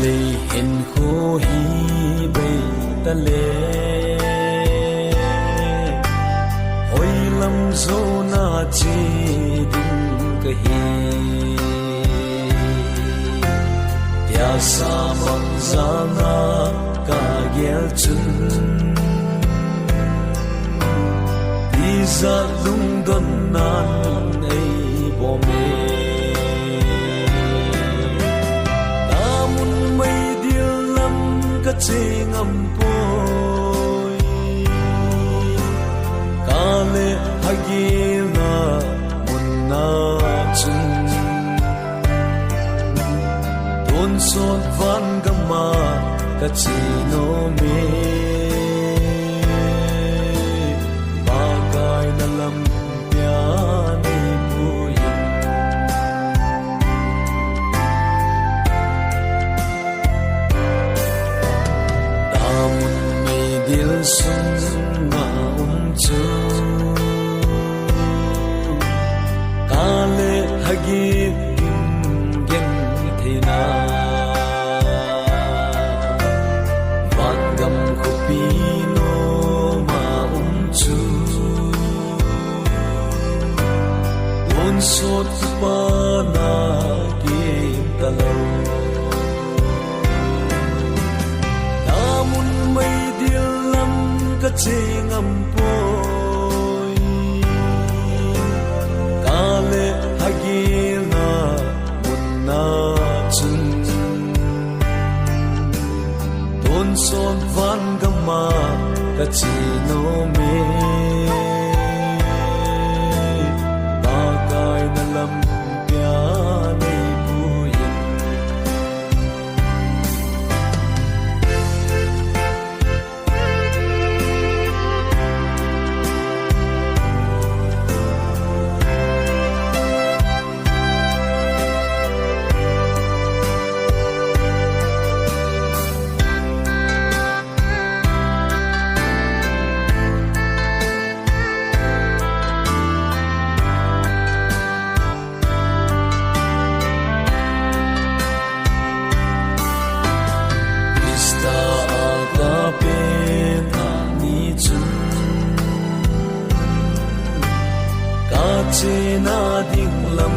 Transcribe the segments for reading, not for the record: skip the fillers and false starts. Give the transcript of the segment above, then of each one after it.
lê hình khô hi bay ta lê hồi lâm dô na chi đinh cái hi tia sa mong za na ka gel chun đi ra lung don nan ai bo me ching am boy kale hagina munna chun don son van gama kachino me bagay na lam pyani boy sung ma chu kale hagi gen thina vangam khopino ma chu on sot pa na ge talo namun mai ching am boy kale hagina munna chun don son van gama kachino me bagay na lam pyani buyin chena ding lam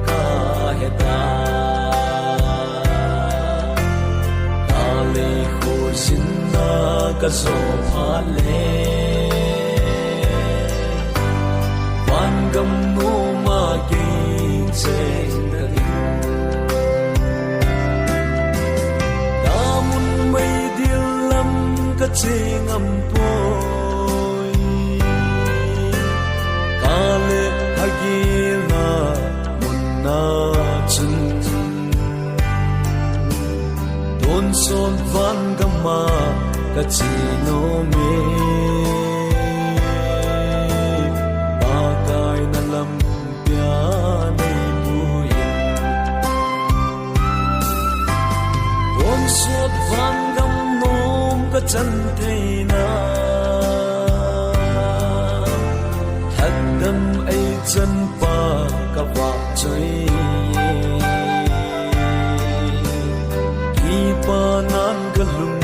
ka heta kale kho sin na ka so phale van gam no ma ge cheng da damun mai dil lam ka cheng am po kale hagina munna chun don son van gama kachino me bagay na lam pyani buyin don son van gam nom kachan theina đâm ấy chân pa cả vợ chơi khi pa nan galung